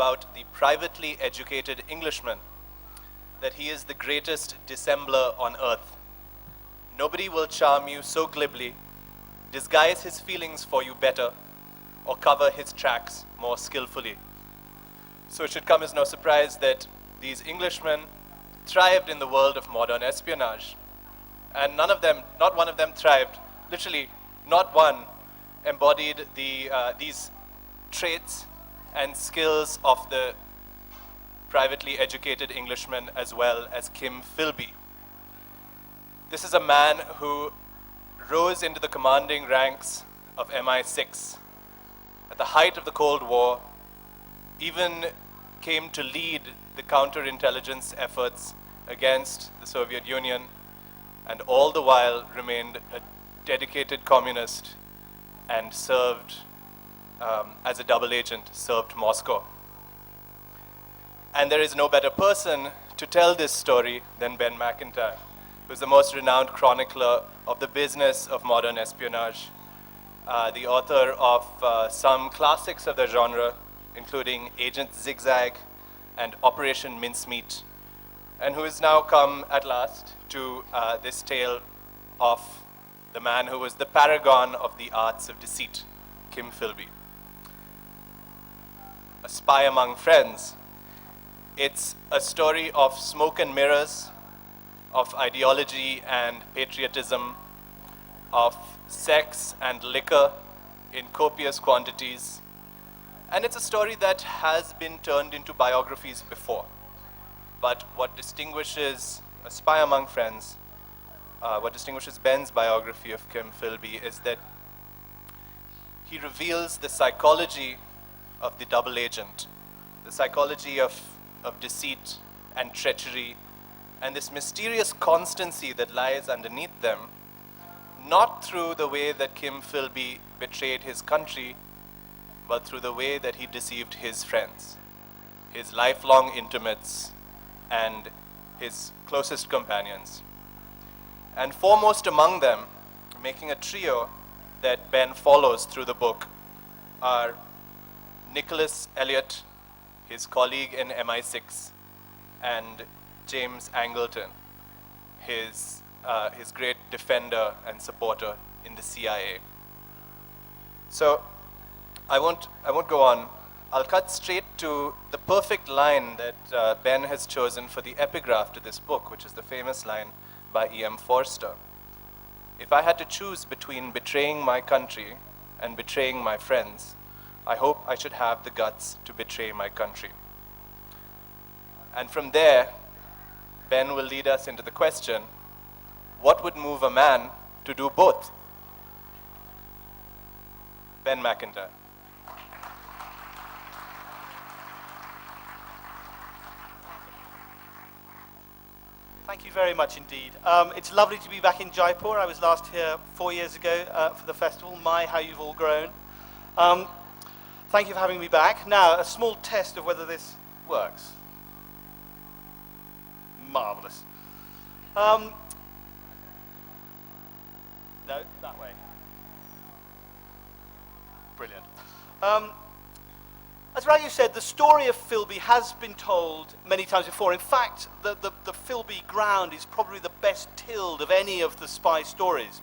about the privately educated Englishman that he is the greatest dissembler on earth. Nobody will charm you so glibly, disguise his feelings for you better, or cover his tracks more skillfully. So it should come as no surprise that these Englishmen thrived in the world of modern espionage. And none of them, not one of them thrived, literally not one, embodied these traits and skills of the privately educated Englishman as well as Kim Philby. This is a man who rose into the commanding ranks of MI6 at the height of the Cold War, even came to lead the counterintelligence efforts against the Soviet Union, and all the while remained a dedicated communist and served as a double agent, served Moscow. And there is no better person to tell this story than Ben Macintyre, who is the most renowned chronicler of the business of modern espionage, the author of some classics of the genre, including Agent Zigzag and Operation Mincemeat, and who has now come at last to this tale of the man who was the paragon of the arts of deceit, Kim Philby. A Spy Among Friends. It's a story of smoke and mirrors, of ideology and patriotism, of sex and liquor in copious quantities. And it's a story that has been turned into biographies before. But what distinguishes A Spy Among Friends, what distinguishes Ben's biography of Kim Philby is that he reveals the psychology of the double agent, the psychology of deceit and treachery, and this mysterious constancy that lies underneath them, not through the way that Kim Philby betrayed his country, but through the way that he deceived his friends, his lifelong intimates, and his closest companions. And foremost among them, making a trio that Ben follows through the book, are Nicholas Elliott, his colleague in MI6, and James Angleton, his great defender and supporter in the CIA. So I won't go on. I'll cut straight to the perfect line that Ben has chosen for the epigraph to this book, which is the famous line by E.M. Forster. If I had to choose between betraying my country and betraying my friends, I hope I should have the guts to betray my country. And from there, Ben will lead us into the question, what would move a man to do both? Ben Macintyre. Thank you very much indeed. It's lovely to be back in Jaipur. I was last here 4 years ago for the festival. My, how you've all grown. Thank you for having me back. Now, a small test of whether this works. Marvelous. No, that way. Brilliant. As Raghu said, the story of Philby has been told many times before. In fact, the Philby ground is probably the best tilled of any of the spy stories.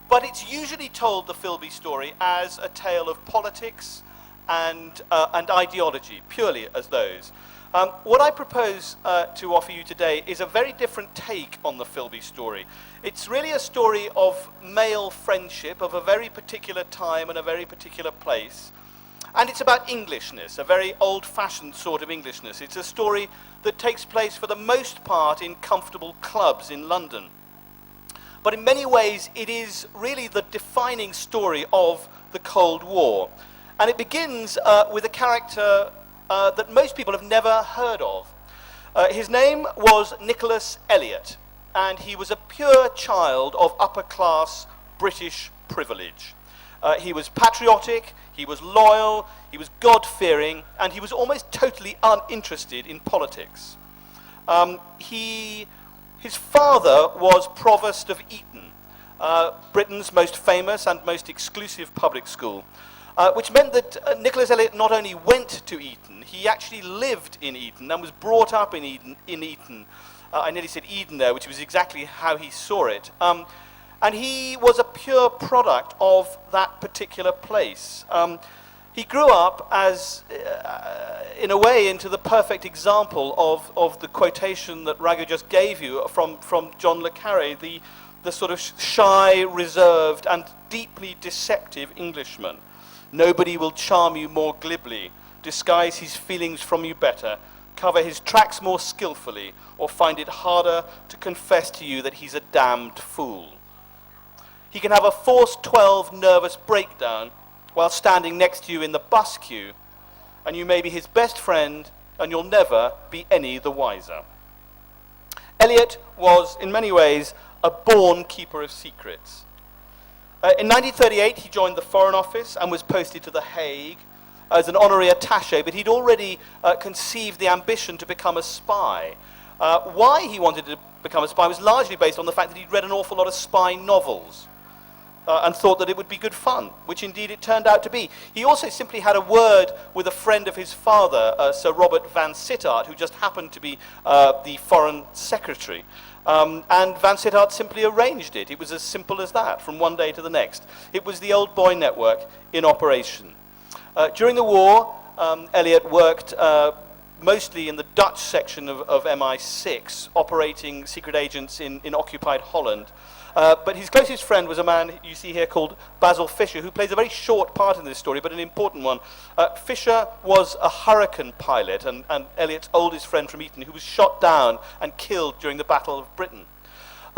But it's usually told, the Philby story, as a tale of politics and ideology, purely as those. What I propose to offer you today is a very different take on the Philby story. It's really a story of male friendship of a very particular time and a very particular place. And it's about Englishness, a very old-fashioned sort of Englishness. It's a story that takes place for the most part in comfortable clubs in London. But in many ways, it is really the defining story of the Cold War. And it begins with a character that most people have never heard of. His name was Nicholas Elliott, and he was a pure child of upper-class British privilege. He was patriotic, he was loyal, he was God-fearing, and he was almost totally uninterested in politics. His father was Provost of Eton, Britain's most famous and most exclusive public school. which meant that Nicholas Elliot not only went to Eton, he actually lived in Eton and was brought up in Eton. I nearly said Eden there, which was exactly how he saw it. And he was a pure product of that particular place. He grew up as, in a way, into the perfect example of the quotation that Raghu just gave you from John le Carré, the sort of shy, reserved, and deeply deceptive Englishman. Nobody will charm you more glibly, disguise his feelings from you better, cover his tracks more skillfully, or find it harder to confess to you that he's a damned fool. He can have a forced 12 nervous breakdown while standing next to you in the bus queue, and you may be his best friend, and you'll never be any the wiser. Eliot was, in many ways, a born keeper of secrets. In 1938, he joined the Foreign Office and was posted to The Hague as an honorary attaché, but he'd already conceived the ambition to become a spy. Why he wanted to become a spy was largely based on the fact that he'd read an awful lot of spy novels and thought that it would be good fun, which indeed it turned out to be. He also simply had a word with a friend of his father, Sir Robert Van Sittart, who just happened to be the Foreign Secretary. And Van Sittart simply arranged it. It was as simple as that, from one day to the next. It was the old boy network in operation. During the war, Eliot worked mostly in the Dutch section of MI6, operating secret agents in occupied Holland. But his closest friend was a man you see here called Basil Fisher, who plays a very short part in this story, but an important one. Fisher was a Hurricane pilot and Eliot's oldest friend from Eton, who was shot down and killed during the Battle of Britain.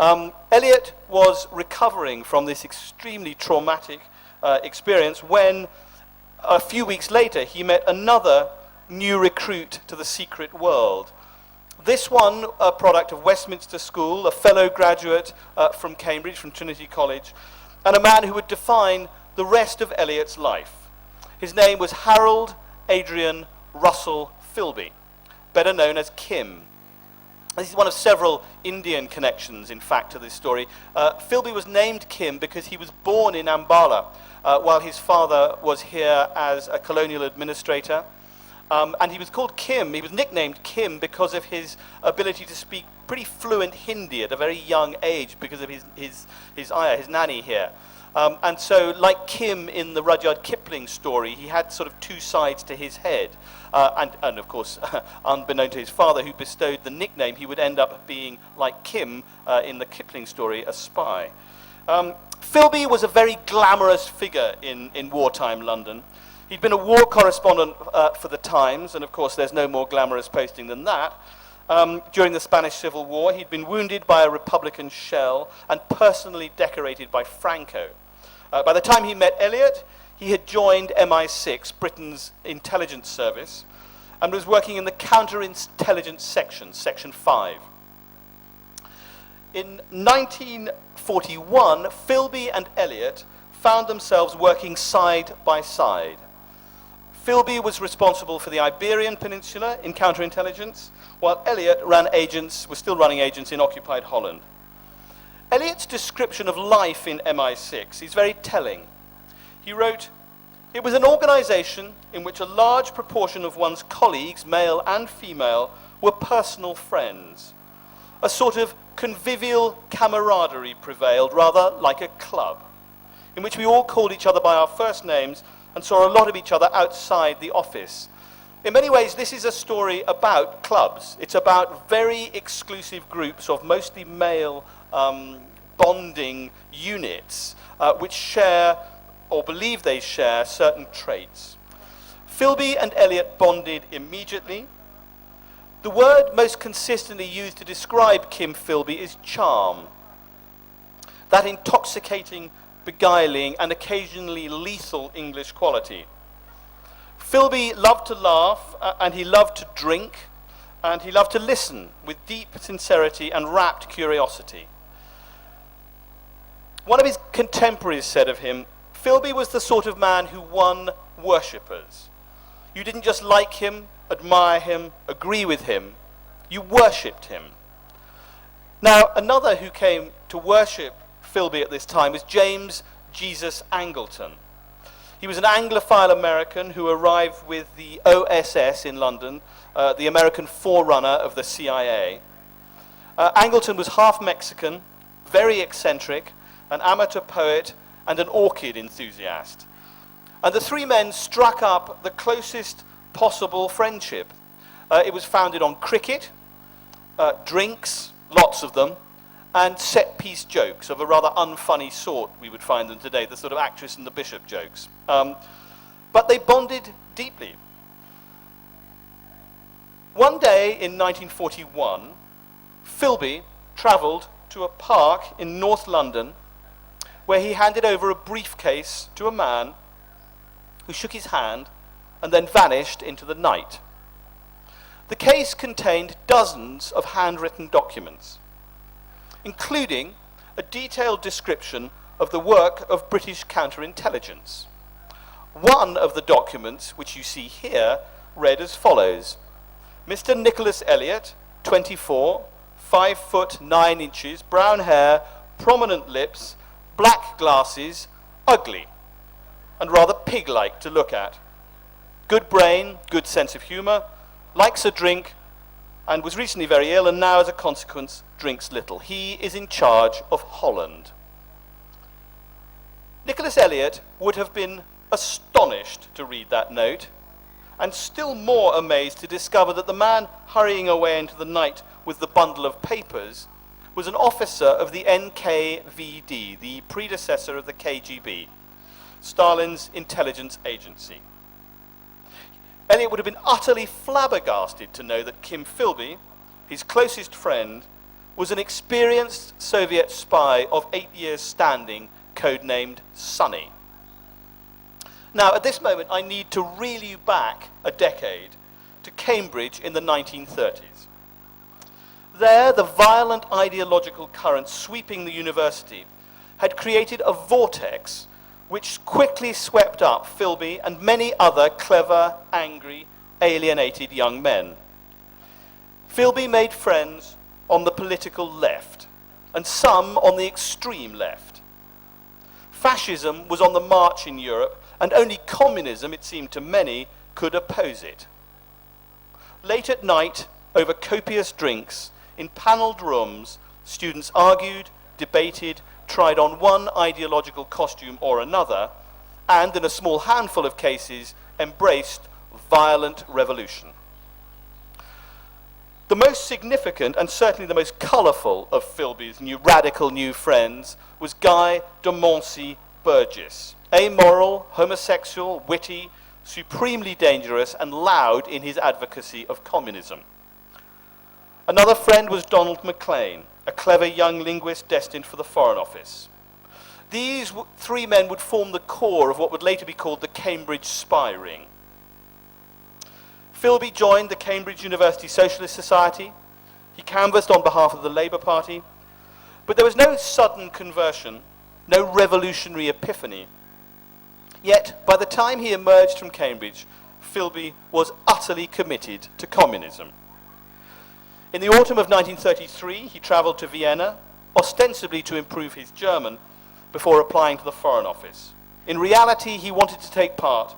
Eliot was recovering from this extremely traumatic experience when, a few weeks later, he met another new recruit to the secret world. This one, a product of Westminster School, a fellow graduate from Cambridge, from Trinity College, and a man who would define the rest of Eliot's life. His name was Harold Adrian Russell Philby, better known as Kim. This is one of several Indian connections, in fact, to this story. Philby was named Kim because he was born in Ambala while his father was here as a colonial administrator. And he was called Kim, he was nicknamed Kim because of his ability to speak pretty fluent Hindi at a very young age because of his ayah, his nanny here. And so, like Kim in the Rudyard Kipling story, he had sort of two sides to his head. And of course, unbeknown to his father, who bestowed the nickname, he would end up being, like Kim in the Kipling story, a spy. Philby was a very glamorous figure in wartime London. He'd been a war correspondent for the Times, and of course there's no more glamorous posting than that. During the Spanish Civil War, he'd been wounded by a Republican shell and personally decorated by Franco. By the time he met Eliot, he had joined MI6, Britain's intelligence service, and was working in the counterintelligence section, Section 5. In 1941, Philby and Eliot found themselves working side by side. Philby was responsible for the Iberian Peninsula in counterintelligence, while Eliot was still running agents in occupied Holland. Eliot's description of life in MI6 is very telling. He wrote, "It was an organization in which a large proportion of one's colleagues, male and female, were personal friends. A sort of convivial camaraderie prevailed, rather like a club, in which we all called each other by our first names and saw a lot of each other outside the office." In many ways, this is a story about clubs. It's about very exclusive groups of mostly male bonding units which share, or believe they share, certain traits. Philby and Eliot bonded immediately. The word most consistently used to describe Kim Philby is charm. That intoxicating, beguiling, and occasionally lethal English quality. Philby loved to laugh, and he loved to drink, and he loved to listen with deep sincerity and rapt curiosity. One of his contemporaries said of him, "Philby was the sort of man who won worshippers. You didn't just like him, admire him, agree with him, you worshipped him." Now, another who came to worship Philby at this time was James Jesus Angleton. He was an Anglophile American who arrived with the OSS in London, the American forerunner of the CIA. Angleton was half Mexican, very eccentric, an amateur poet, and an orchid enthusiast. And the three men struck up the closest possible friendship. It was founded on cricket, drinks, lots of them, and set-piece jokes of a rather unfunny sort, we would find them today, the sort of actress and the bishop jokes. But they bonded deeply. One day in 1941, Philby travelled to a park in North London where he handed over a briefcase to a man who shook his hand and then vanished into the night. The case contained dozens of handwritten documents, including a detailed description of the work of British counterintelligence. One of the documents, which you see here, read as follows: Mr. Nicholas Elliot, 24, 5 foot 9 inches, brown hair, prominent lips, black glasses, ugly, and rather pig-like to look at. Good brain, good sense of humour, likes a drink, and was recently very ill, and now, as a consequence, drinks little. He is in charge of Holland. Nicholas Elliot would have been astonished to read that note, and still more amazed to discover that the man hurrying away into the night with the bundle of papers was an officer of the NKVD, the predecessor of the KGB, Stalin's intelligence agency. Elliot would have been utterly flabbergasted to know that Kim Philby, his closest friend, was an experienced Soviet spy of 8 years' standing, codenamed Sonny. Now, at this moment, I need to reel you back a decade to Cambridge in the 1930s. There, the violent ideological current sweeping the university had created a vortex which quickly swept up Philby and many other clever, angry, alienated young men. Philby made friends on the political left, and some on the extreme left. Fascism was on the march in Europe, and only communism, it seemed to many, could oppose it. Late at night, over copious drinks, in panelled rooms, students argued, debated, tried on one ideological costume or another, and in a small handful of cases, embraced violent revolution. The most significant, and certainly the most colourful, of Philby's radical new friends was Guy de Montcy Burgess, amoral, homosexual, witty, supremely dangerous, and loud in his advocacy of communism. Another friend was Donald Maclean, a clever young linguist destined for the Foreign Office. These three men would form the core of what would later be called the Cambridge Spy Ring. Philby joined the Cambridge University Socialist Society. He canvassed on behalf of the Labour Party. But there was no sudden conversion, no revolutionary epiphany. Yet, by the time he emerged from Cambridge, Philby was utterly committed to communism. In the autumn of 1933, he travelled to Vienna, ostensibly to improve his German, before applying to the Foreign Office. In reality, he wanted to take part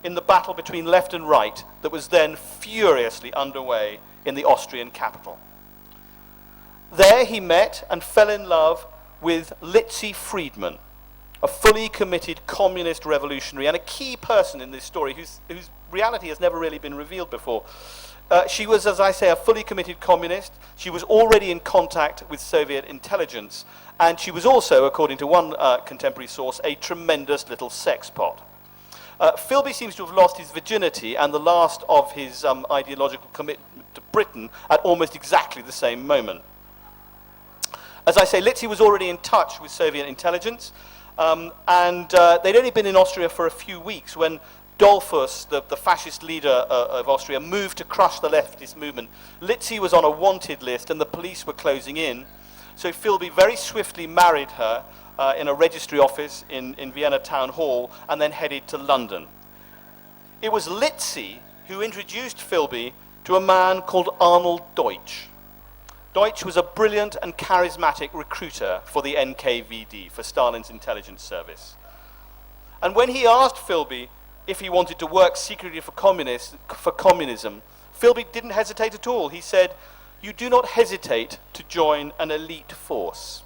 in the battle between left and right that was then furiously underway in the Austrian capital. There he met and fell in love with Litzy Friedman, a fully committed communist revolutionary and a key person in this story whose reality has never really been revealed before. She was, as I say, a fully committed communist. She was already in contact with Soviet intelligence, and she was also, according to one contemporary source, a tremendous little sex pot. Philby seems to have lost his virginity and the last of his ideological commitment to Britain at almost exactly the same moment. As I say, Litzy was already in touch with Soviet intelligence, and they'd only been in Austria for a few weeks when Dollfuss, the fascist leader of Austria, moved to crush the leftist movement. Litzy was on a wanted list and the police were closing in, so Philby very swiftly married her in a registry office in Vienna Town Hall and then headed to London. It was Litzy who introduced Philby to a man called Arnold Deutsch. Deutsch was a brilliant and charismatic recruiter for the NKVD, for Stalin's intelligence service. And when he asked Philby if he wanted to work secretly for communism, Philby didn't hesitate at all. He said, "You do not hesitate to join an elite force."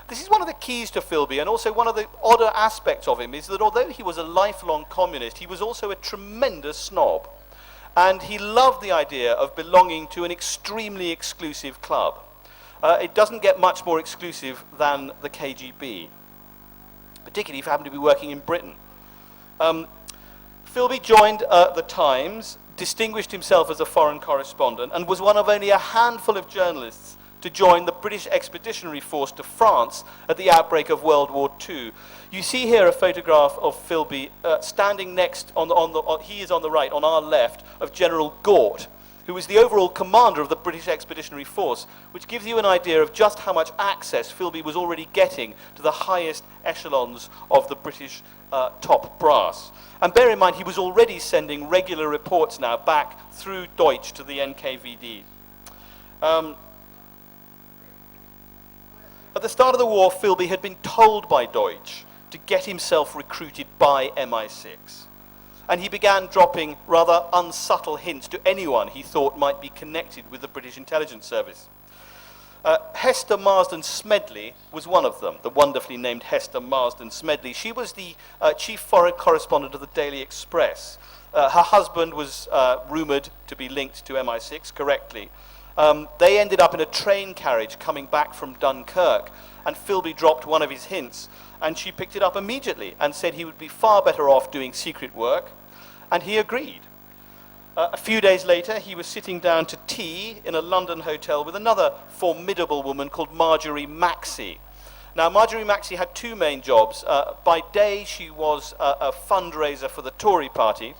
This is one of the keys to Philby, and also one of the odder aspects of him is that although he was a lifelong communist, he was also a tremendous snob. And he loved the idea of belonging to an extremely exclusive club. It doesn't get much more exclusive than the KGB, particularly if you happen to be working in Britain. Philby joined the Times, distinguished himself as a foreign correspondent, and was one of only a handful of journalists to join the British Expeditionary Force to France at the outbreak of World War II. You see here a photograph of Philby standing next, he is on the right, on our left, of General Gort, who was the overall commander of the British Expeditionary Force, which gives you an idea of just how much access Philby was already getting to the highest echelons of the British top brass. And bear in mind, he was already sending regular reports now back through Deutsch to the NKVD. At the start of the war, Philby had been told by Deutsch to get himself recruited by MI6. And he began dropping rather unsubtle hints to anyone he thought might be connected with the British intelligence service. Hester Marsden Smedley was one of them, the wonderfully named Hester Marsden Smedley. She was the chief foreign correspondent of the Daily Express. Her husband was rumoured to be linked to MI6 correctly. They ended up in a train carriage coming back from Dunkirk, and Philby dropped one of his hints, and she picked it up immediately and said he would be far better off doing secret work, and he agreed. A few days later, he was sitting down to tea in a London hotel with another formidable woman called Marjorie Maxey. Now, Marjorie Maxey had two main jobs. By day, she was a fundraiser for the Tory party,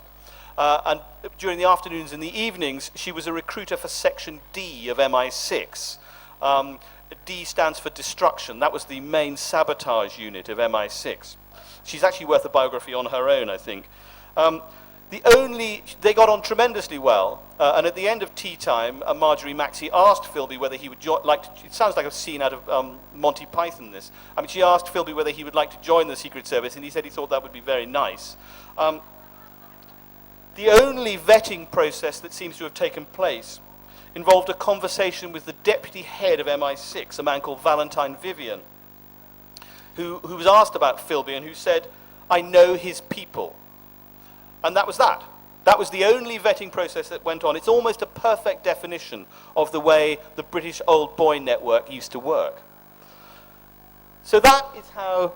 and during the afternoons and the evenings, she was a recruiter for Section D of MI6. D stands for destruction. That was the main sabotage unit of MI6. She's actually worth a biography on her own, I think. They got on tremendously well, and at the end of tea time, Marjorie Maxey asked Philby whether he would it sounds like a scene out of Monty Python, this. I mean, she asked Philby whether he would like to join the Secret Service, and he said he thought that would be very nice. The only vetting process that seems to have taken place involved a conversation with the deputy head of MI6, a man called Valentine Vivian, who was asked about Philby and who said, "I know his people." And that was that. That was the only vetting process that went on. It's almost a perfect definition of the way the British Old Boy network used to work. So that is how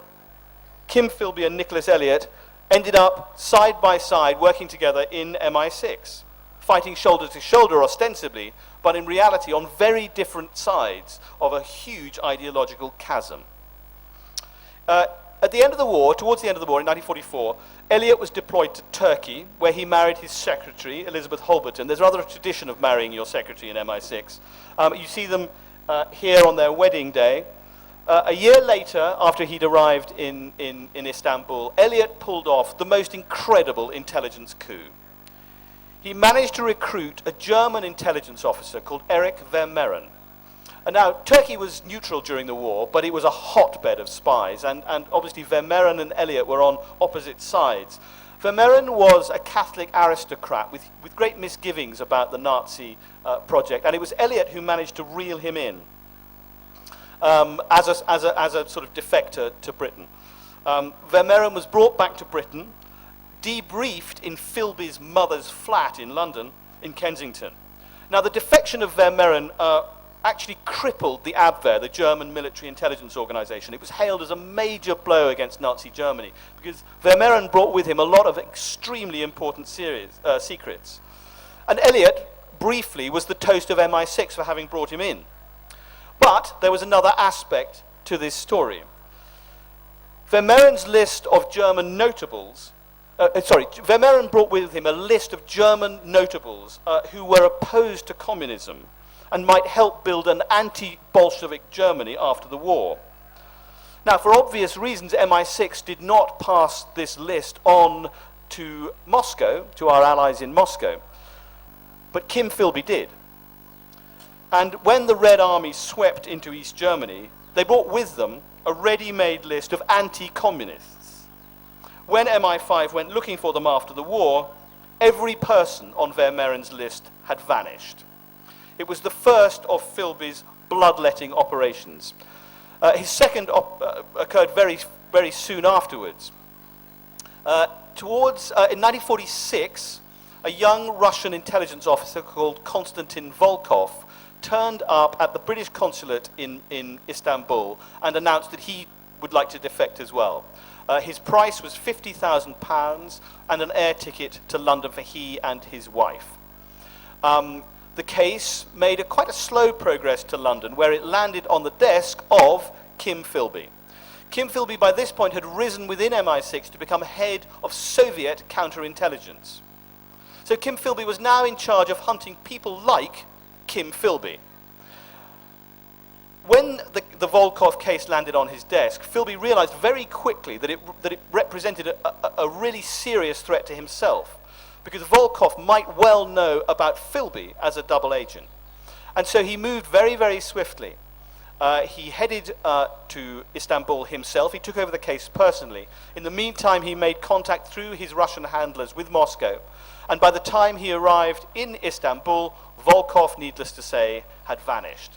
Kim Philby and Nicholas Elliott ended up side by side working together in MI6, fighting shoulder to shoulder ostensibly, but in reality on very different sides of a huge ideological chasm. At the end of the war, towards the end of the war in 1944, Elliott was deployed to Turkey, where he married his secretary, Elizabeth Holberton. There's rather a tradition of marrying your secretary in MI6. You see them here on their wedding day. A year later, after he'd arrived in Istanbul, Elliott pulled off the most incredible intelligence coup. He managed to recruit a German intelligence officer called Erich Vermehren. And now, Turkey was neutral during the war, but it was a hotbed of spies, and obviously Vermehren and Elliott were on opposite sides. Vermehren was a Catholic aristocrat with great misgivings about the Nazi project, and it was Elliott who managed to reel him in as a sort of defector to Britain. Vermehren was brought back to Britain, debriefed in Philby's mother's flat in London, in Kensington. Now, the defection of Vermehren actually crippled the Abwehr, the German military intelligence organization. It was hailed as a major blow against Nazi Germany because Vermehren brought with him a lot of extremely important secrets. And Elliott, briefly, was the toast of MI6 for having brought him in. But there was another aspect to this story. Vermehren's list of German notables, Vermehren brought with him a list of German notables who were opposed to communism and might help build an anti-Bolshevik Germany after the war. Now, for obvious reasons, MI6 did not pass this list on to Moscow, to our allies in Moscow, but Kim Philby did. And when the Red Army swept into East Germany, they brought with them a ready-made list of anti-communists, when MI5 went looking for them after the war, every person on Vermeuren's list had vanished. It was the first of Philby's bloodletting operations. His second occurred very, very soon afterwards. In 1946, a young Russian intelligence officer called Konstantin Volkov turned up at the British consulate in Istanbul and announced that he would like to defect as well. His price was £50,000 and an air ticket to London for he and his wife. The case made quite a slow progress to London, where it landed on the desk of Kim Philby. Kim Philby, by this point, had risen within MI6 to become head of Soviet counterintelligence. So Kim Philby was now in charge of hunting people like Kim Philby. When the Volkov case landed on his desk, Philby realized very quickly that it represented a really serious threat to himself, because Volkov might well know about Philby as a double agent. And so he moved very, very swiftly. He headed to Istanbul himself. He took over the case personally. In the meantime, he made contact through his Russian handlers with Moscow. And by the time he arrived in Istanbul, Volkov, needless to say, had vanished.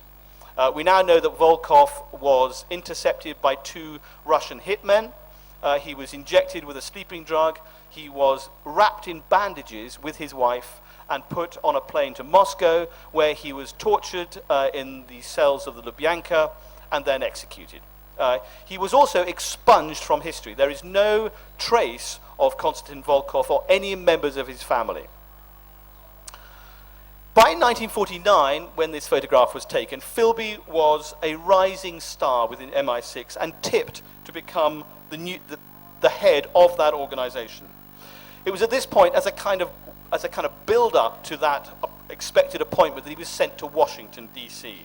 We now know that Volkov was intercepted by 2 Russian hitmen. He was injected with a sleeping drug. He was wrapped in bandages with his wife and put on a plane to Moscow, where he was tortured in the cells of the Lubyanka and then executed. He was also expunged from history. There is no trace of Konstantin Volkov or any members of his family. By 1949, when this photograph was taken, Philby was a rising star within MI6 and tipped to become the head of that organization. It was at this point, as a kind of build-up to that expected appointment, that he was sent to Washington, D.C.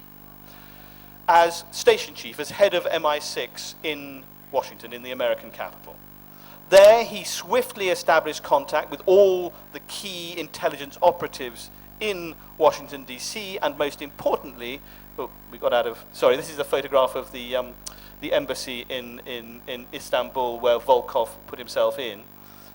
as station chief, as head of MI6 in Washington, in the American capital. There, he swiftly established contact with all the key intelligence operatives in Washington, D.C., and most importantly, this is a photograph of the embassy in Istanbul where Volkov put himself in.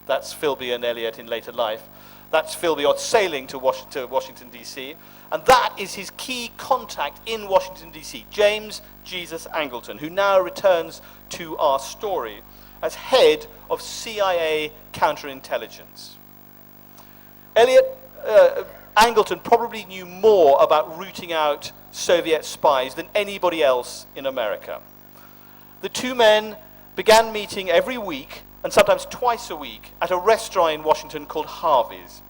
That's Philby and Elliot in later life. That's Philby sailing to Washington, D.C., and that is his key contact in Washington, D.C., James Jesus Angleton, who now returns to our story as head of CIA counterintelligence. Angleton probably knew more about rooting out Soviet spies than anybody else in America. The 2 men began meeting every week, and sometimes twice a week, at a restaurant in Washington called Harvey's.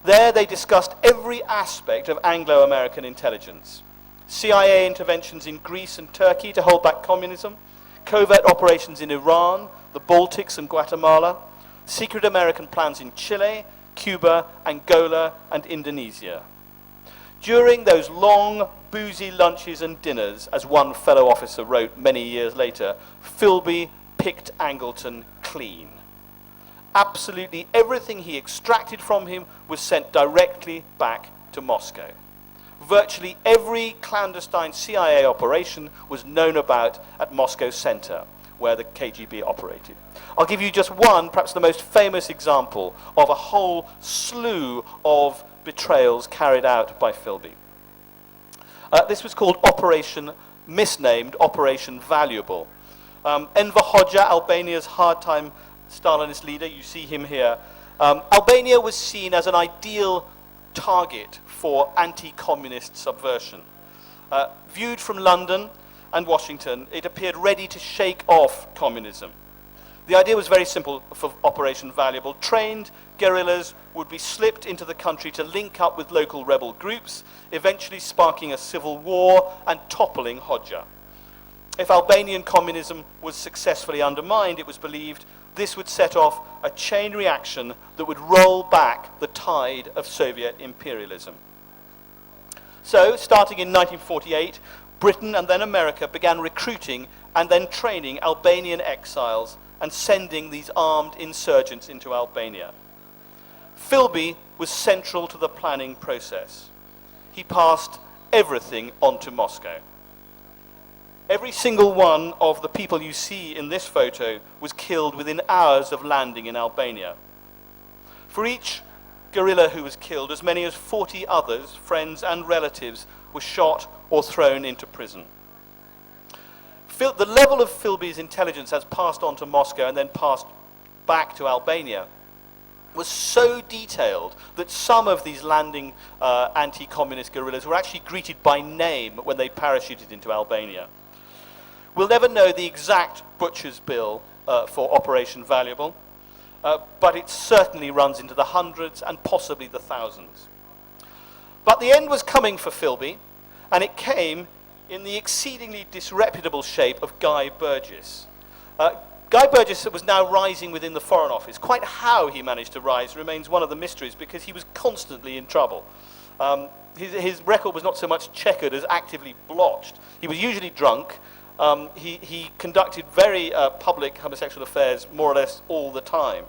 There they discussed every aspect of Anglo-American intelligence. CIA interventions in Greece and Turkey to hold back communism, covert operations in Iran, the Baltics and Guatemala, secret American plans in Chile, Cuba, Angola, and Indonesia. During those long, boozy lunches and dinners, as one fellow officer wrote many years later, Philby picked Angleton clean. Absolutely everything he extracted from him was sent directly back to Moscow. Virtually every clandestine CIA operation was known about at Moscow Center, where the KGB operated. I'll give you just one, perhaps the most famous example of a whole slew of betrayals carried out by Philby. This was called misnamed Operation Valuable. Enver Hoxha, Albania's hard-time Stalinist leader, you see him here. Albania was seen as an ideal target for anti-communist subversion. Viewed from London and Washington, it appeared ready to shake off communism. The idea was very simple for Operation Valuable. Trained guerrillas would be slipped into the country to link up with local rebel groups, eventually sparking a civil war and toppling Hoxha. If Albanian communism was successfully undermined, it was believed this would set off a chain reaction that would roll back the tide of Soviet imperialism. So, starting in 1948, Britain and then America began recruiting and then training Albanian exiles and sending these armed insurgents into Albania. Philby was central to the planning process. He passed everything on to Moscow. Every single one of the people you see in this photo was killed within hours of landing in Albania. For each guerrilla who was killed, as many as 40 others, friends and relatives, were shot or thrown into prison. The level of Philby's intelligence as passed on to Moscow and then passed back to Albania was so detailed that some of these landing anti-communist guerrillas were actually greeted by name when they parachuted into Albania. We'll never know the exact butcher's bill for Operation Valuable, but it certainly runs into the hundreds and possibly the thousands. But the end was coming for Philby, and it came in the exceedingly disreputable shape of Guy Burgess. Guy Burgess was now rising within the Foreign Office. Quite how he managed to rise remains one of the mysteries, because he was constantly in trouble. His record was not so much checkered as actively blotched. He was usually drunk. He conducted very public homosexual affairs more or less all the time.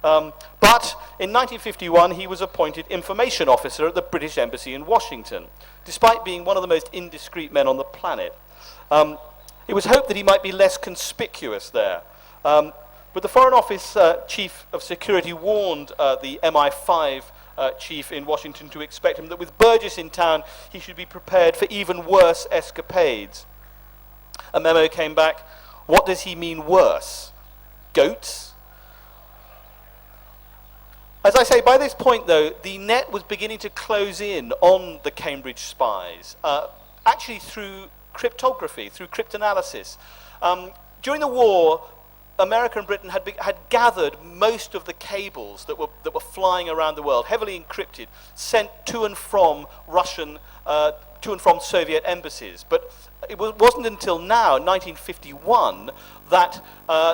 But in 1951, he was appointed information officer at the British Embassy in Washington, despite being one of the most indiscreet men on the planet. It was hoped that he might be less conspicuous there. But the Foreign Office Chief of Security warned the MI5 chief in Washington to expect him that with Burgess in town, he should be prepared for even worse escapades. A memo came back. What does he mean worse? Goats? As I say, by this point, though, the net was beginning to close in on the Cambridge spies, actually through cryptography, through cryptanalysis. During the war, America and Britain had gathered most of the cables that were flying around the world, heavily encrypted, sent to and from Soviet embassies. But it wasn't until now, 1951, that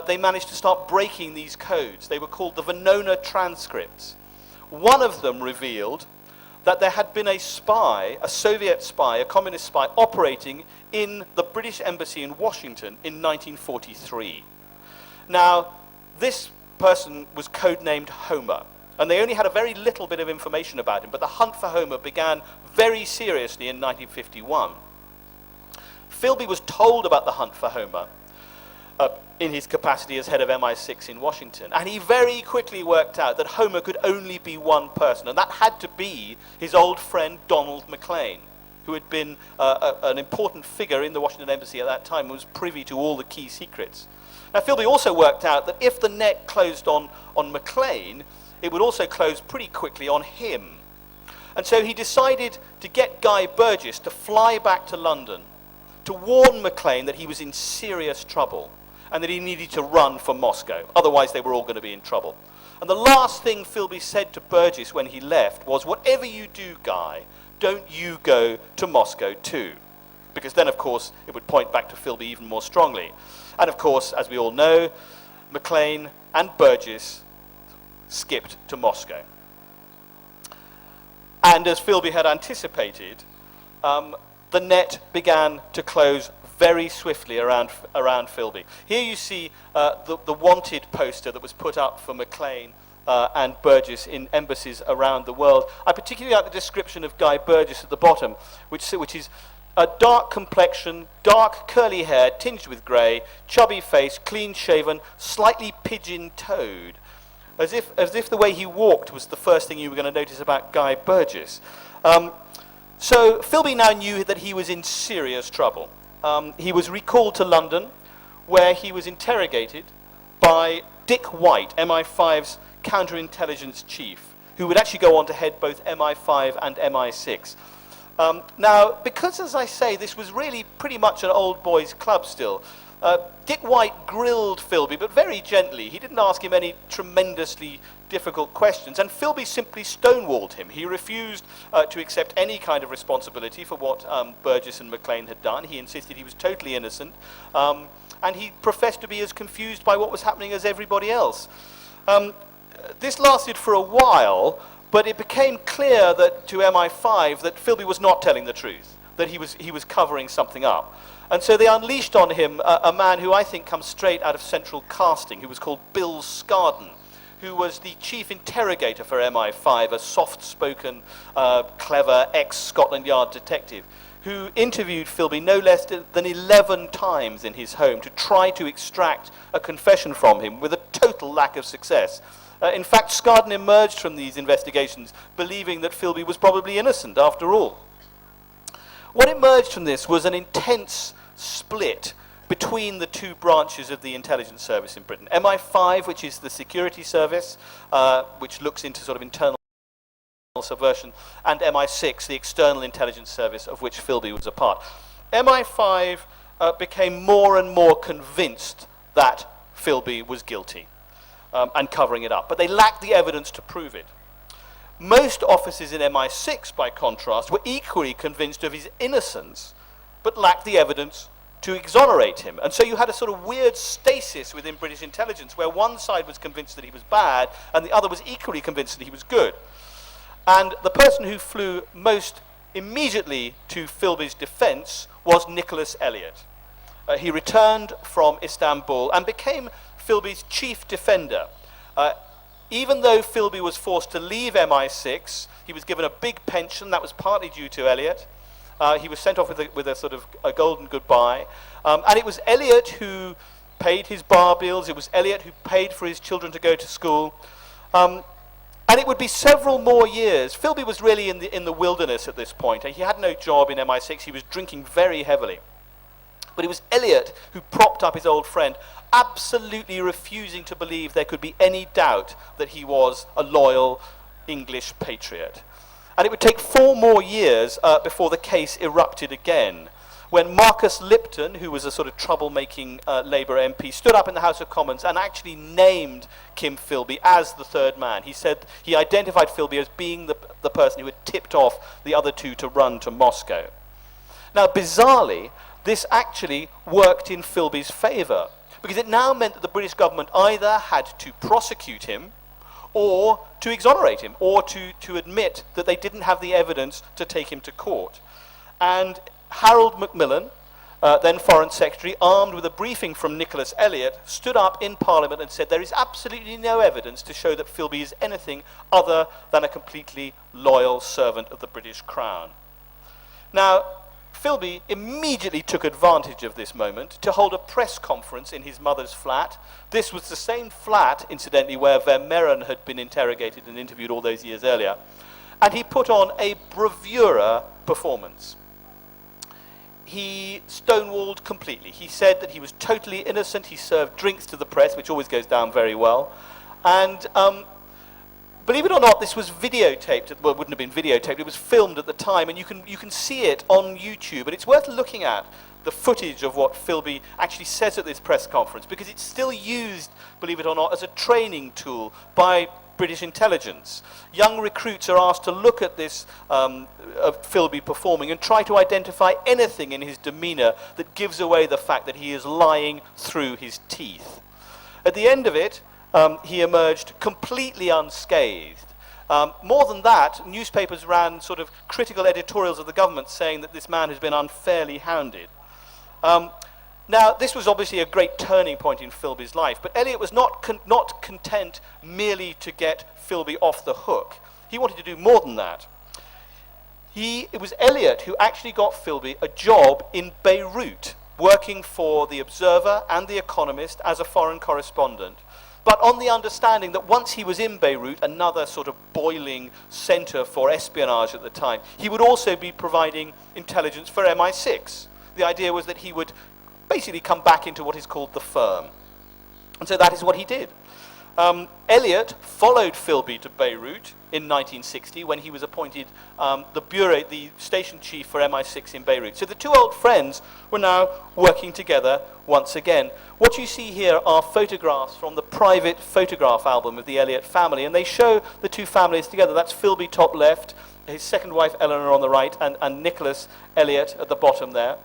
they managed to start breaking these codes. They were called the Venona transcripts. One of them revealed that there had been a spy, a Soviet spy, a communist spy, operating in the British Embassy in Washington in 1943. Now, this person was codenamed Homer, and they only had a very little bit of information about him, but the hunt for Homer began very seriously in 1951. Philby was told about the hunt for Homer in his capacity as head of MI6 in Washington, and he very quickly worked out that Homer could only be one person, and that had to be his old friend Donald Maclean, who had been an important figure in the Washington Embassy at that time and was privy to all the key secrets. Now, Philby also worked out that if the net closed on Maclean, it would also close pretty quickly on him. And so he decided to get Guy Burgess to fly back to London to warn Maclean that he was in serious trouble and that he needed to run for Moscow. Otherwise, they were all going to be in trouble. And the last thing Philby said to Burgess when he left was, "Whatever you do, Guy, don't you go to Moscow too." Because then, of course, it would point back to Philby even more strongly. And of course, as we all know, Maclean and Burgess skipped to Moscow. And as Philby had anticipated, the net began to close very swiftly around Philby. Here you see the wanted poster that was put up for Maclean and Burgess in embassies around the world. I particularly like the description of Guy Burgess at the bottom, which is a dark complexion, dark curly hair, tinged with grey, chubby face, clean-shaven, slightly pigeon-toed, as if the way he walked was the first thing you were going to notice about Guy Burgess. So Philby now knew that he was in serious trouble. He was recalled to London, where he was interrogated by Dick White, MI5's counterintelligence chief, who would actually go on to head both MI5 and MI6. Now, because, as I say, this was really pretty much an old boys' club still, Dick White grilled Philby, but very gently. He didn't ask him any tremendously difficult questions, and Philby simply stonewalled him. He refused to accept any kind of responsibility for what Burgess and Maclean had done. He insisted he was totally innocent, and he professed to be as confused by what was happening as everybody else. This lasted for a while, but it became clear that to MI5 that Philby was not telling the truth, that he was covering something up. And so they unleashed on him a man who I think comes straight out of Central Casting, who was called Bill Scarden, who was the chief interrogator for MI5, a soft-spoken, clever ex-Scotland Yard detective, who interviewed Philby no less than 11 times in his home to try to extract a confession from him with a total lack of success. In fact, Scarden emerged from these investigations believing that Philby was probably innocent after all. What emerged from this was an intense split between the two branches of the intelligence service in Britain. MI5, which is the security service, which looks into sort of internal subversion, and MI6, the external intelligence service of which Philby was a part. MI5 became more and more convinced that Philby was guilty and covering it up, but they lacked the evidence to prove it. Most officers in MI6, by contrast, were equally convinced of his innocence, but lacked the evidence to exonerate him. And so you had a sort of weird stasis within British intelligence, where one side was convinced that he was bad, and the other was equally convinced that he was good. And the person who flew most immediately to Philby's defense was Nicholas Elliot. He returned from Istanbul and became Philby's chief defender. Even though Philby was forced to leave MI6, he was given a big pension. That was partly due to Elliot. He was sent off with a sort of a golden goodbye. And it was Elliot who paid his bar bills. It was Elliot who paid for his children to go to school. And it would be several more years. Philby was really in the wilderness at this point. He had no job in MI6. He was drinking very heavily. But it was Elliot who propped up his old friend, absolutely refusing to believe there could be any doubt that he was a loyal English patriot. And it would take 4 more years before the case erupted again, when Marcus Lipton, who was a sort of troublemaking Labour MP, stood up in the House of Commons and actually named Kim Philby as the third man. He said he identified Philby as being the person who had tipped off the other two to run to Moscow. Now, bizarrely, this actually worked in Philby's favour, because it now meant that the British government either had to prosecute him or to exonerate him, or to admit that they didn't have the evidence to take him to court. And Harold Macmillan, then Foreign Secretary, armed with a briefing from Nicholas Elliot, stood up in Parliament and said there is absolutely no evidence to show that Philby is anything other than a completely loyal servant of the British Crown. Now, Philby immediately took advantage of this moment to hold a press conference in his mother's flat. This was the same flat, incidentally, where Vermeeren had been interrogated and interviewed all those years earlier. And he put on a bravura performance. He stonewalled completely. He said that he was totally innocent. He served drinks to the press, which always goes down very well. And believe it or not, this was videotaped. Well, it wouldn't have been videotaped. It was filmed at the time, and you can see it on YouTube. And it's worth looking at the footage of what Philby actually says at this press conference, because it's still used, believe it or not, as a training tool by British intelligence. Young recruits are asked to look at this Philby performing and try to identify anything in his demeanour that gives away the fact that he is lying through his teeth. At the end of it, he emerged completely unscathed. More than that, newspapers ran sort of critical editorials of the government saying that this man has been unfairly hounded. Now, this was obviously a great turning point in Philby's life, but Elliot was not content merely to get Philby off the hook. He wanted to do more than that. It was Elliot who actually got Philby a job in Beirut, working for The Observer and The Economist as a foreign correspondent, but on the understanding that once he was in Beirut, another sort of boiling center for espionage at the time, he would also be providing intelligence for MI6. The idea was that he would basically come back into what is called the firm. And so that is what he did. Elliot followed Philby to Beirut in 1960 when he was appointed the station chief for MI6 in Beirut. So the two old friends were now working together once again. What you see here are photographs from the private photograph album of the Elliot family, and they show the two families together. That's Philby top left, his second wife Eleanor on the right, and Nicholas Elliot at the bottom there.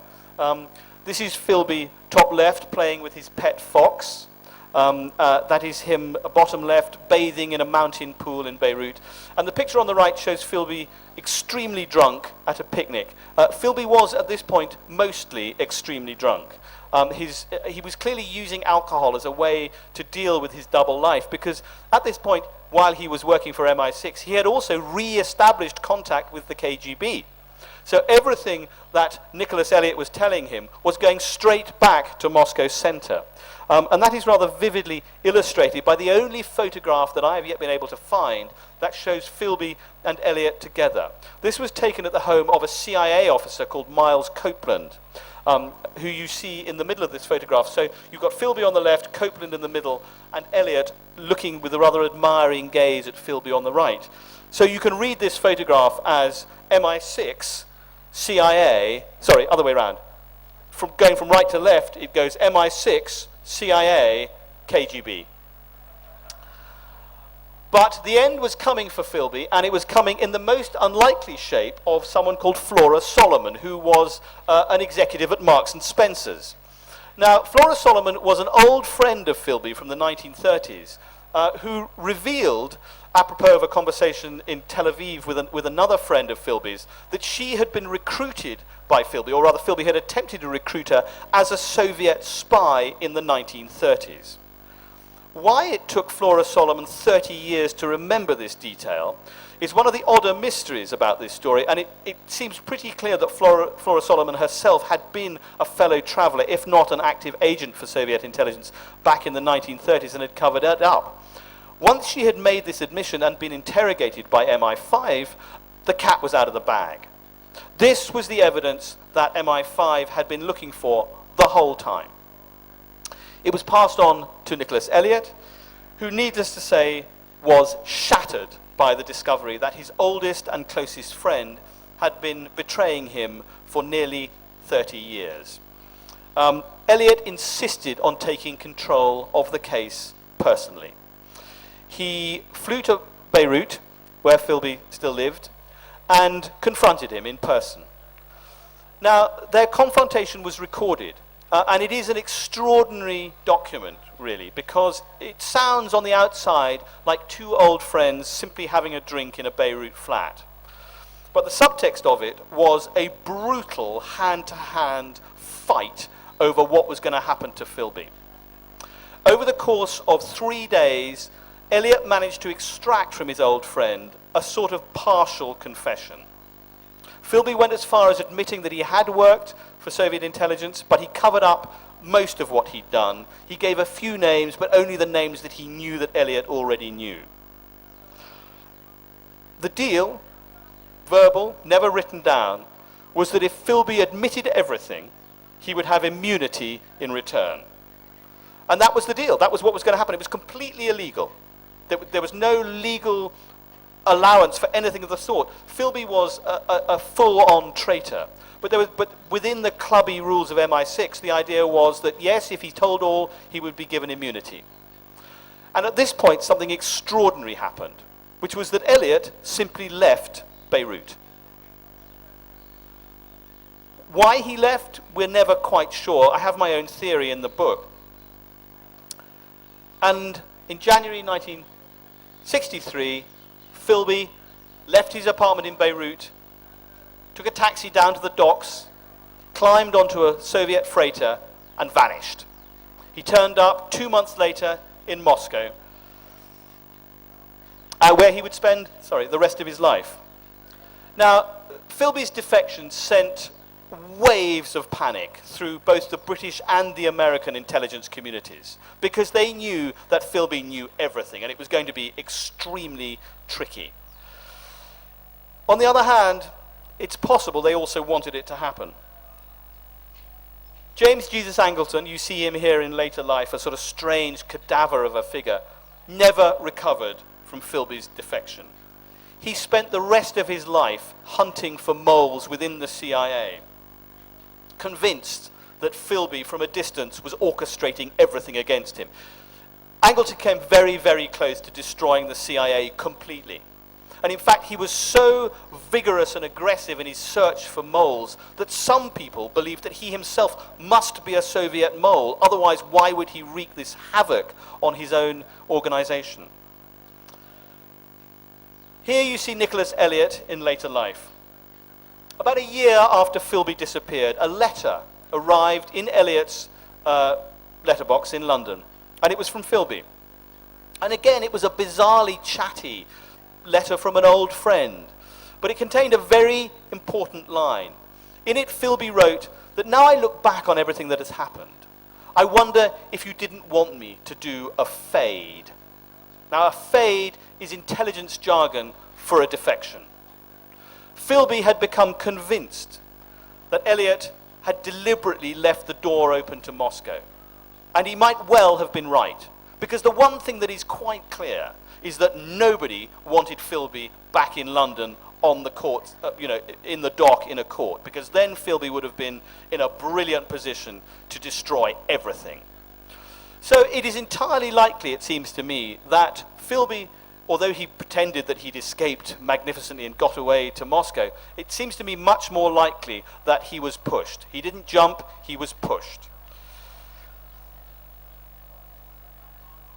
This is Philby top left playing with his pet fox. That is him, bottom left, bathing in a mountain pool in Beirut. And the picture on the right shows Philby extremely drunk at a picnic. Philby was, at this point, mostly extremely drunk. He was clearly using alcohol as a way to deal with his double life, because at this point, while he was working for MI6, he had also re-established contact with the KGB. So everything that Nicholas Elliot was telling him was going straight back to Moscow center. And that is rather vividly illustrated by the only photograph that I have yet been able to find that shows Philby and Elliot together. This was taken at the home of a CIA officer called Miles Copeland, who you see in the middle of this photograph. So you've got Philby on the left, Copeland in the middle, and Elliot looking with a rather admiring gaze at Philby on the right. So you can read this photograph as MI6, CIA, sorry, other way around. Going from right to left, it goes MI6, CIA, KGB. But the end was coming for Philby, and it was coming in the most unlikely shape of someone called Flora Solomon, who was an executive at Marks and Spencer's. Now, Flora Solomon was an old friend of Philby from the 1930s, who revealed, apropos of a conversation in Tel Aviv with another friend of Philby's, that she had been recruited by Philby, or rather Philby had attempted to recruit her as a Soviet spy in the 1930s. Why it took Flora Solomon 30 years to remember this detail is one of the odder mysteries about this story, and it seems pretty clear that Flora Solomon herself had been a fellow traveller, if not an active agent for Soviet intelligence back in the 1930s, and had covered it up. Once she had made this admission and been interrogated by MI5, the cat was out of the bag. This was the evidence that MI5 had been looking for the whole time. It was passed on to Nicholas Elliot, who, needless to say, was shattered by the discovery that his oldest and closest friend had been betraying him for nearly 30 years. Elliot insisted on taking control of the case personally. He flew to Beirut, where Philby still lived, and confronted him in person. Now, their confrontation was recorded, and it is an extraordinary document, really, because it sounds on the outside like two old friends simply having a drink in a Beirut flat. But the subtext of it was a brutal hand-to-hand fight over what was going to happen to Philby. Over the course of 3 days, Elliot managed to extract from his old friend a sort of partial confession. Philby went as far as admitting that he had worked for Soviet intelligence, but he covered up most of what he'd done. He gave a few names, but only the names that he knew that Elliot already knew. The deal, verbal, never written down, was that if Philby admitted everything, he would have immunity in return. And that was the deal. That was what was going to happen. It was completely illegal. There was no legal allowance for anything of the sort. Philby was a full-on traitor. But within the clubby rules of MI6, the idea was that, yes, if he told all, he would be given immunity. And at this point, something extraordinary happened, which was that Elliot simply left Beirut. Why he left, we're never quite sure. I have my own theory in the book. And in January 1963, Philby left his apartment in Beirut, took a taxi down to the docks, climbed onto a Soviet freighter, and vanished. He turned up 2 months later in Moscow, where he would spend, the rest of his life. Now, Philby's defection sent waves of panic through both the British and the American intelligence communities, because they knew that Philby knew everything, and it was going to be extremely tricky. On the other hand, it's possible they also wanted it to happen. James Jesus Angleton, you see him here in later life, a sort of strange cadaver of a figure, never recovered from Philby's defection. He spent the rest of his life hunting for moles within the CIA, convinced that Philby from a distance was orchestrating everything against him. Angleton came very, very close to destroying the CIA completely. And in fact, he was so vigorous and aggressive in his search for moles that some people believed that he himself must be a Soviet mole. Otherwise, why would he wreak this havoc on his own organization? Here you see Nicholas Elliot in later life. About a year after Philby disappeared, a letter arrived in Elliot's letterbox in London, and it was from Philby. And again, it was a bizarrely chatty letter from an old friend, but it contained a very important important line. In it, Philby wrote that now I look back on everything that has happened, I wonder if you didn't want me to do a fade. Now, a fade is intelligence jargon for a defection. Philby had become convinced that Eliot had deliberately left the door open to Moscow. And he might well have been right, because the one thing that is quite clear is that nobody wanted Philby back in London on the court, in the dock in a court, because then Philby would have been in a brilliant position to destroy everything. So it is entirely likely, it seems to me, that Philby, although he pretended that he'd escaped magnificently and got away to Moscow, it seems to me much more likely that he was pushed. He didn't jump, he was pushed.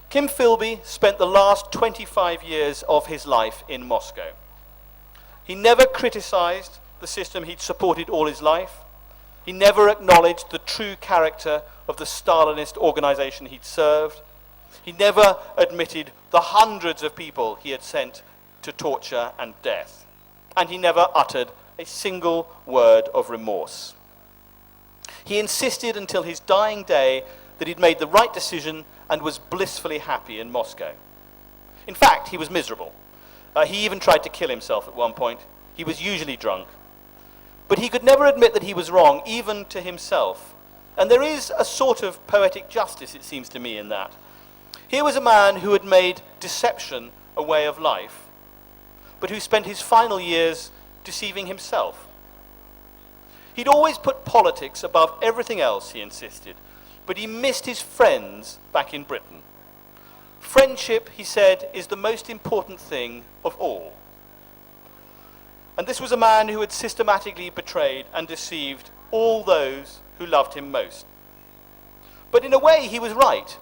Kim Philby spent the last 25 years of his life in Moscow. He never criticized the system he'd supported all his life. He never acknowledged the true character of the Stalinist organization he'd served. He never admitted the hundreds of people he had sent to torture and death. And he never uttered a single word of remorse. He insisted until his dying day that he'd made the right decision and was blissfully happy in Moscow. In fact, he was miserable. He even tried to kill himself at one point. He was usually drunk. But he could never admit that he was wrong, even to himself. And there is a sort of poetic justice, it seems to me, in that. Here was a man who had made deception a way of life, but who spent his final years deceiving himself. He'd always put politics above everything else, he insisted, but he missed his friends back in Britain. Friendship, he said, is the most important thing of all. And this was a man who had systematically betrayed and deceived all those who loved him most. But in a way, he was right,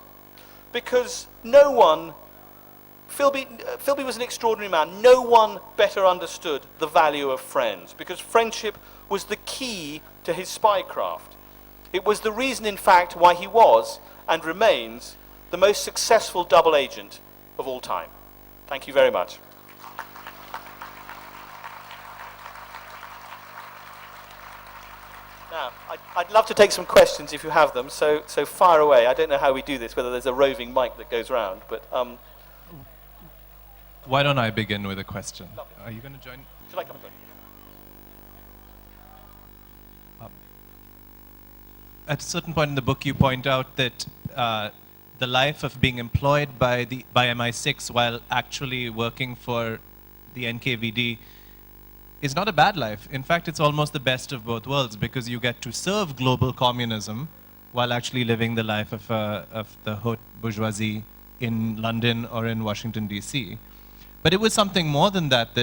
because no one, Philby was an extraordinary man. No one better understood the value of friends, because friendship was the key to his spycraft. It was the reason, in fact, why he was, and remains, the most successful double agent of all time. Thank you very much. Now, I'd love to take some questions if you have them, so fire away. I don't know how we do this, whether there's a roving mic that goes round, but... Why don't I begin with a question? Lovely. Are you going to join? Should I come and join you? At a certain point in the book, you point out that the life of being employed by MI6 while actually working for the NKVD is not a bad life. In fact, it's almost the best of both worlds, because you get to serve global communism while actually living the life of the haute bourgeoisie in London or in Washington, D.C. But it was something more than that,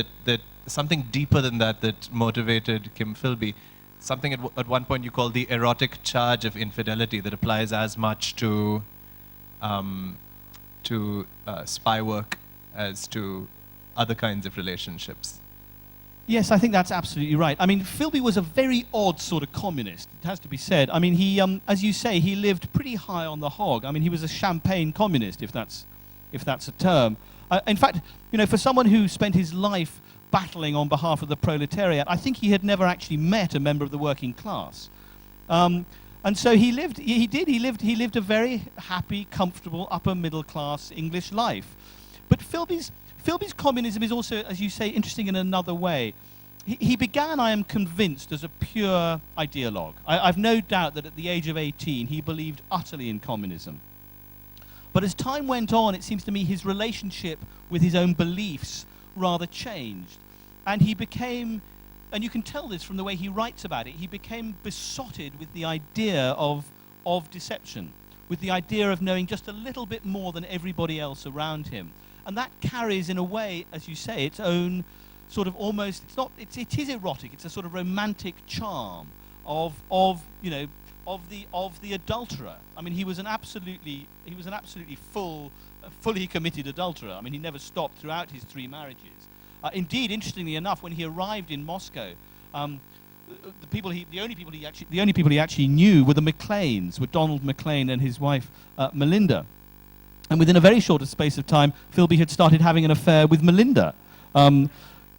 something deeper than that motivated Kim Philby. Something at one point you call the erotic charge of infidelity that applies as much to spy work as to other kinds of relationships. Yes, I think that's absolutely right. I mean, Philby was a very odd sort of communist, it has to be said. I mean, he, as you say, he lived pretty high on the hog. I mean, he was a champagne communist, if that's a term. In fact, for someone who spent his life battling on behalf of the proletariat, I think he had never actually met a member of the working class. And so he lived a very happy, comfortable, upper middle class English life. But Philby's communism is also, as you say, interesting in another way. He began, I am convinced, as a pure ideologue. I've no doubt that at the age of 18 he believed utterly in communism. But as time went on, it seems to me his relationship with his own beliefs rather changed. And he became, and you can tell this from the way he writes about it, he became besotted with the idea of deception, with the idea of knowing just a little bit more than everybody else around him. And that carries, in a way, as you say, its own sort of almost, it is erotic, it's a sort of romantic charm of the adulterer. I mean, he was an absolutely fully committed adulterer. I mean, he never stopped throughout his 3 marriages. Indeed, interestingly enough, when he arrived in Moscow, the only people he actually knew were the Macleans, were Donald Maclean and his wife Melinda. And within a very short space of time, Philby had started having an affair with Melinda.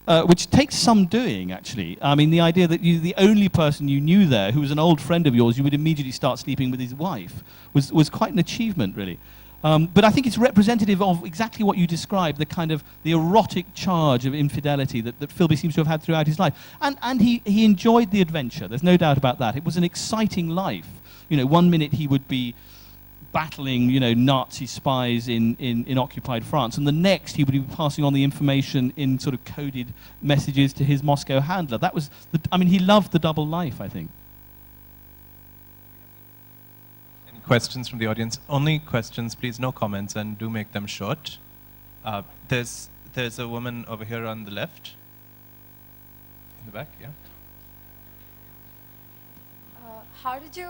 which takes some doing, actually. I mean, the idea that the only person you knew there, who was an old friend of yours, you would immediately start sleeping with his wife, was quite an achievement, really. But I think it's representative of exactly what you described, the kind of the erotic charge of infidelity that Philby seems to have had throughout his life. And he enjoyed the adventure, there's no doubt about that. It was an exciting life. You know, one minute he would be battling, you know, Nazi spies in occupied France, and the next he would be passing on the information in sort of coded messages to his Moscow handler. That was, I mean, he loved the double life, I think. Any questions from the audience? Only questions, please, no comments, and do make them short. There's a woman over here on the left. In the back, yeah. How did you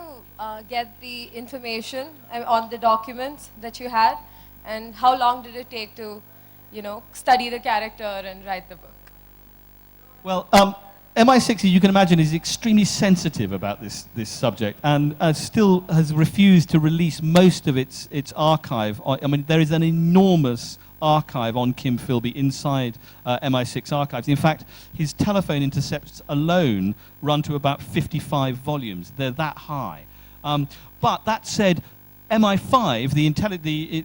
get the information on the documents that you had, and how long did it take to, you know, study the character and write the book? Well, MI6, you can imagine, is extremely sensitive about this subject, and still has refused to release most of its archive. I mean, there is an enormous archive on Kim Philby inside MI6 archives. In fact, his telephone intercepts alone run to about 55 volumes. They're that high. But that said, MI5,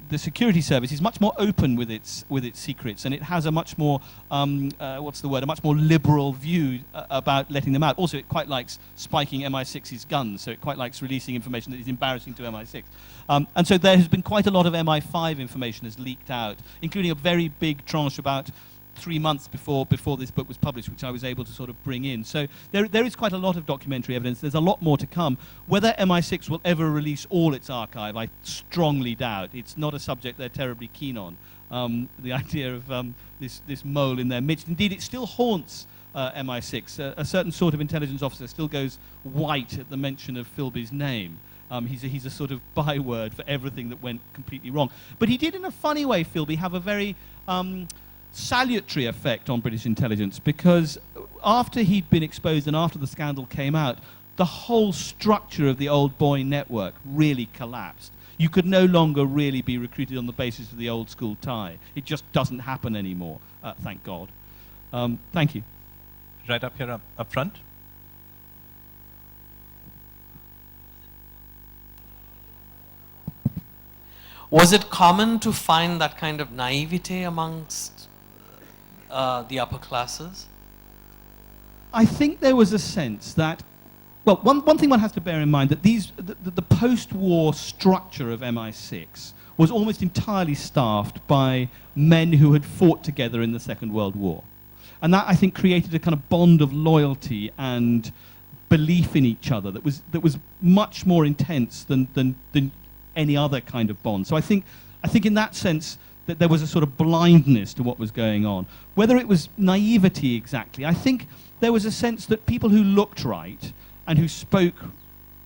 the security service, is much more open with its secrets, and it has a much more a much more liberal view about letting them out. Also, it quite likes spiking MI6's guns, so it quite likes releasing information that is embarrassing to MI6. And so there has been quite a lot of MI5 information has leaked out, including a very big tranche about 3 months before this book was published, which I was able to sort of bring in. So there is quite a lot of documentary evidence. There's a lot more to come. Whether MI6 will ever release all its archive, I strongly doubt. It's not a subject they're terribly keen on, the idea of this mole in their midst. Indeed, it still haunts MI6. A certain sort of intelligence officer still goes white at the mention of Philby's name. He's a sort of byword for everything that went completely wrong. But he did, in a funny way, Philby, have a very salutary effect on British intelligence, because after he'd been exposed and after the scandal came out, the whole structure of the old boy network really collapsed. You could no longer really be recruited on the basis of the old school tie. It just doesn't happen anymore, thank God. Thank you. Right up here, up front. Was it common to find that kind of naivete amongst the upper classes? I think there was a sense that, well, one thing one has to bear in mind, that the post-war structure of MI6 was almost entirely staffed by men who had fought together in the Second World War. And that, I think, created a kind of bond of loyalty and belief in each other that was much more intense than any other kind of bond. So I think in that sense that there was a sort of blindness to what was going on. Whether it was naivety exactly, I think there was a sense that people who looked right and who spoke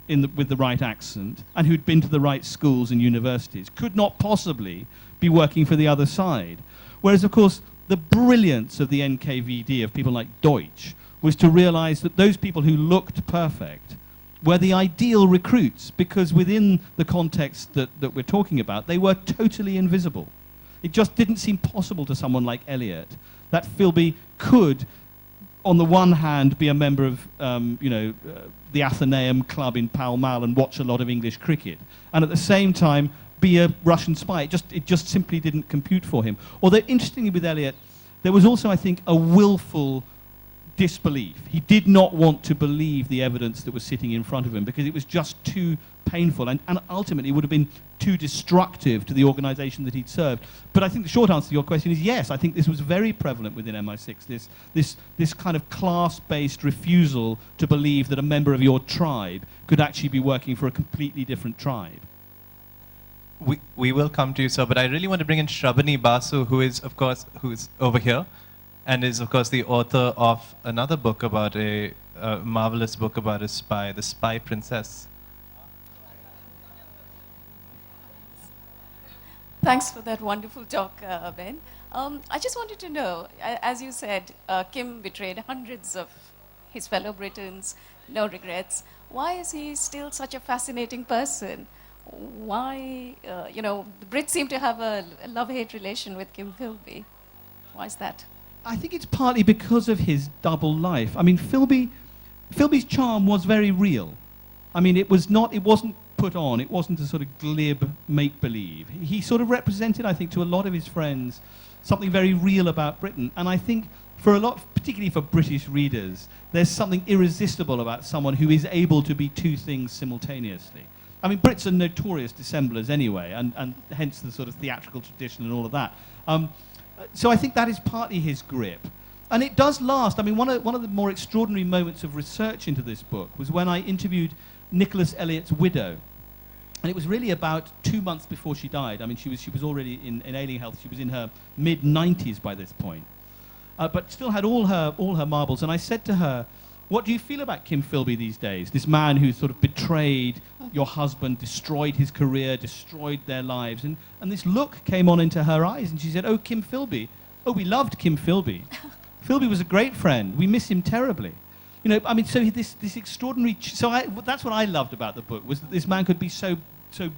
with the right accent and who'd been to the right schools and universities could not possibly be working for the other side. Whereas, of course, the brilliance of the NKVD, of people like Deutsch, was to realize that those people who looked perfect were the ideal recruits, because within the context that we're talking about, they were totally invisible. It just didn't seem possible to someone like Eliot that Philby could, on the one hand, be a member of the Athenaeum Club in Pall Mall and watch a lot of English cricket, and at the same time be a Russian spy. It just simply didn't compute for him. Although, interestingly with Eliot, there was also, I think, a willful disbelief. He did not want to believe the evidence that was sitting in front of him because it was just too painful and ultimately would have been too destructive to the organization that he'd served. But I think the short answer to your question is yes. I think this was very prevalent within MI6, this kind of class-based refusal to believe that a member of your tribe could actually be working for a completely different tribe. We will come to you, sir, but I really want to bring in Shrabani Basu, who is over here, and is, of course, the author of another book about a marvelous book about a spy, The Spy Princess. Thanks for that wonderful talk, Ben. I just wanted to know, as you said, Kim betrayed hundreds of his fellow Britons, no regrets. Why is he still such a fascinating person? Why, the Brits seem to have a love-hate relation with Kim Philby. Why is that? I think it's partly because of his double life. I mean, Philby's charm was very real. I mean, it wasn't put on. It wasn't a sort of glib make-believe. He sort of represented, I think, to a lot of his friends, something very real about Britain. And I think for a lot, particularly for British readers, there's something irresistible about someone who is able to be two things simultaneously. I mean, Brits are notorious dissemblers anyway, and hence the sort of theatrical tradition and all of that. So I think that is partly his grip. And it does last. I mean, one of the more extraordinary moments of research into this book was when I interviewed Nicholas Elliott's widow. And it was really about 2 months before she died. I mean, she was already in ailing health. She was in her mid-90s by this point. But still had all her marbles. And I said to her, what do you feel about Kim Philby these days? This man who sort of betrayed your husband, destroyed his career, destroyed their lives. And this look came on into her eyes. And she said, oh, Kim Philby. Oh, we loved Kim Philby. Philby was a great friend. We miss him terribly. You know, I mean, so this extraordinary... that's what I loved about the book, was that this man could be so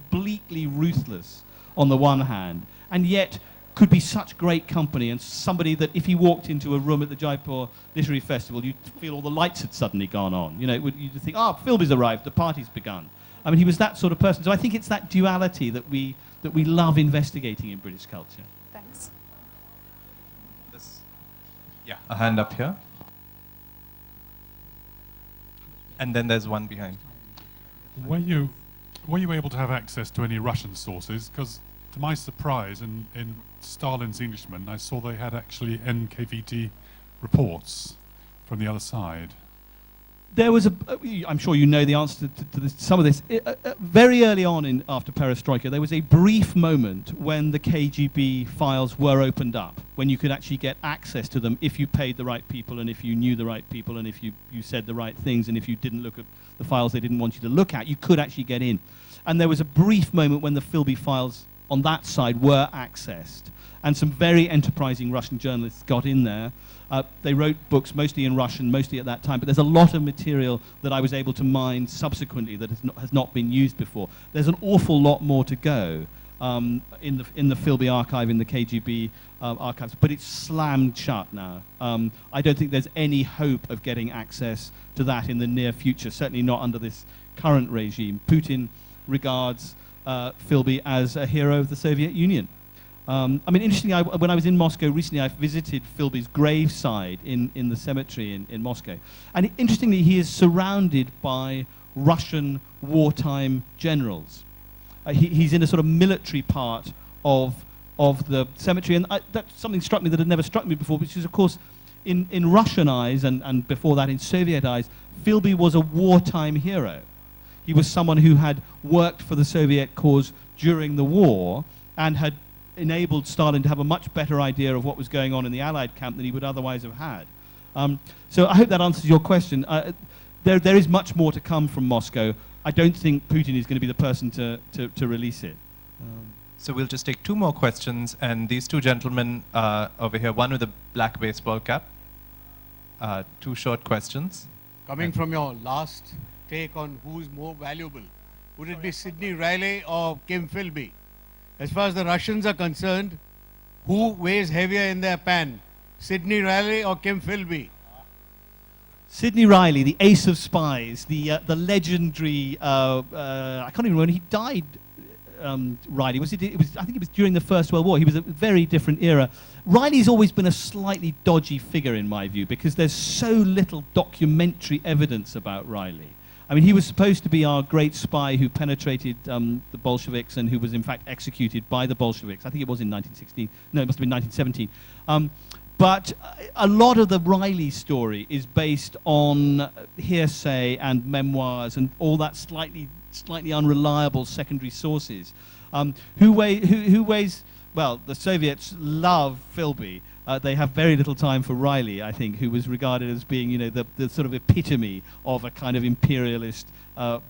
bleakly ruthless on the one hand, and yet could be such great company, and somebody that if he walked into a room at the Jaipur Literary Festival, you'd feel all the lights had suddenly gone on. You know, you'd think, oh, Philby's arrived, the party's begun. I mean, he was that sort of person. So I think it's that duality that we love investigating in British culture. Thanks. Yeah, a hand up here. And then there's one behind. Were you able to have access to any Russian sources? Because to my surprise, in Stalin's Englishmen, I saw they had actually NKVD reports from the other side. There was I'm sure you know the answer to this, some of this. Very early on after Perestroika, there was a brief moment when the KGB files were opened up, when you could actually get access to them if you paid the right people and if you knew the right people and if you said the right things, and if you didn't look at the files they didn't want you to look at, you could actually get in. And there was a brief moment when the Philby files on that side were accessed, and some very enterprising Russian journalists got in there. They wrote books mostly in Russian, mostly at that time, but there's a lot of material that I was able to mine subsequently that has not been used before. There's an awful lot more to go in the Philby archive, in the KGB archives, but it's slammed shut now. I don't think there's any hope of getting access to that in the near future, certainly not under this current regime. Putin regards Philby as a hero of the Soviet Union. I mean, interestingly, when I was in Moscow recently, I visited Philby's graveside in the cemetery in Moscow. And interestingly, he is surrounded by Russian wartime generals. He's in a sort of military part of the cemetery. And that's something struck me that had never struck me before, which is, of course, in Russian eyes, and before that in Soviet eyes, Philby was a wartime hero. He was someone who had worked for the Soviet cause during the war and had enabled Stalin to have a much better idea of what was going on in the Allied camp than he would otherwise have had. So I hope that answers your question. There is much more to come from Moscow. I don't think Putin is going to be the person to release it. So we'll just take two more questions, and these two gentlemen over here, one with a black baseball cap, two short questions. Coming from your last take on who is more valuable, would it be Sidney Riley or Kim Philby? As far as the Russians are concerned, who weighs heavier in their pan, Sidney Riley or Kim Philby? Sidney Riley, the ace of spies, the legendary, I can't even remember when he died, Riley. I think it was during the First World War. He was a very different era. Riley's always been a slightly dodgy figure in my view, because there's so little documentary evidence about Riley. I mean, he was supposed to be our great spy who penetrated the Bolsheviks and who was in fact executed by the Bolsheviks. I think it was in 1916. No, it must have been 1917. But a lot of the Riley story is based on hearsay and memoirs and all that slightly unreliable secondary sources. Who weighs? Well, the Soviets love Philby. They have very little time for Riley, I think, who was regarded as being, you know, the sort of epitome of a kind of imperialist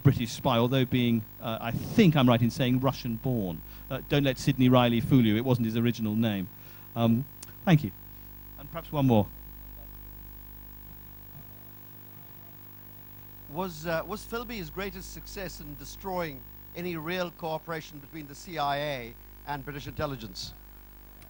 British spy, although being, I think I'm right in saying, Russian-born. Don't let Sidney Riley fool you. It wasn't his original name. Thank you. And perhaps one more. Was Philby's greatest success in destroying any real cooperation between the CIA and British intelligence?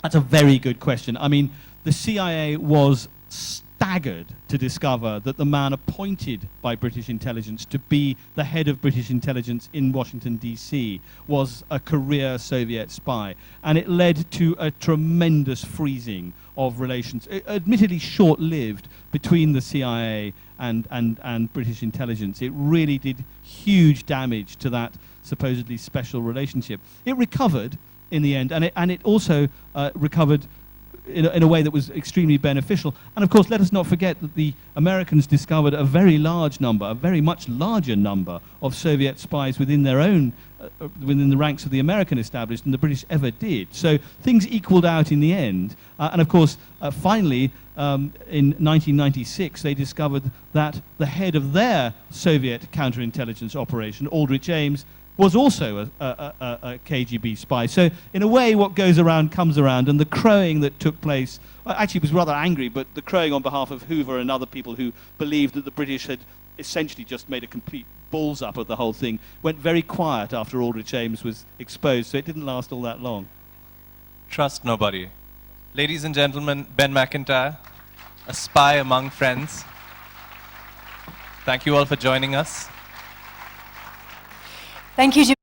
That's a very good question. I mean, the CIA was staggered to discover that the man appointed by British intelligence to be the head of British intelligence in Washington, D.C., was a career Soviet spy. And it led to a tremendous freezing of relations, admittedly short-lived, between the CIA and British intelligence. It really did huge damage to that supposedly special relationship. It recovered in the end, and it also recovered in a way that was extremely beneficial. And of course, let us not forget that the Americans discovered a very large number, a very much larger number of Soviet spies within their own, within the ranks of the American establishment than the British ever did. So things equaled out in the end. And of course, finally, in 1996, they discovered that the head of their Soviet counterintelligence operation, Aldrich Ames, was also a KGB spy. So in a way, what goes around comes around, and the crowing that took place, actually was rather angry, but the crowing on behalf of Hoover and other people who believed that the British had essentially just made a complete balls up of the whole thing, went very quiet after Aldrich Ames was exposed, so it didn't last all that long. Trust nobody. Ladies and gentlemen, Ben Macintyre, a spy among friends. Thank you all for joining us. Thank you, Jim.